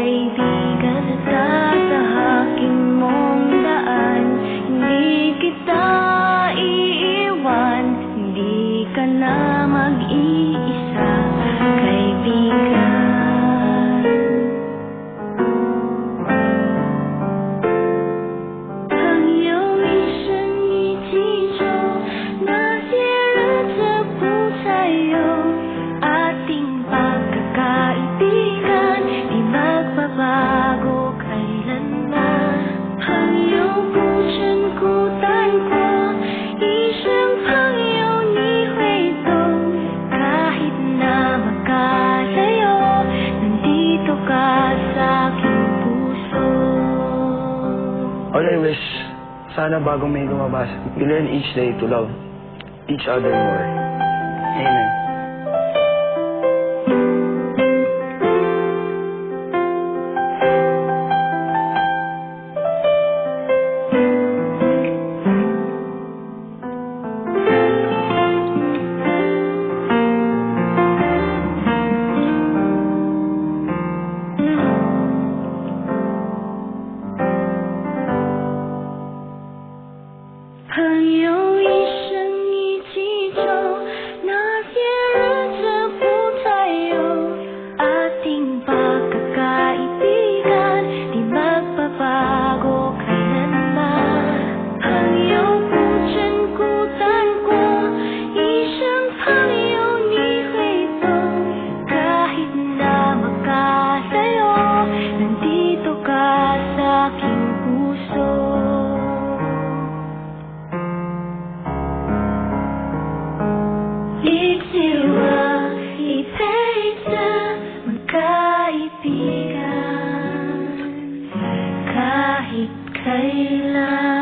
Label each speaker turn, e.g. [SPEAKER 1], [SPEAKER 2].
[SPEAKER 1] kaibigan at tatahaking mong daan. Hindi kita iiwan, hindi ka na mag-iisa, kaibigan.
[SPEAKER 2] All I wish, sana bago may lumabas, we learn each day to love each other more. Amen.
[SPEAKER 1] Kahit kailan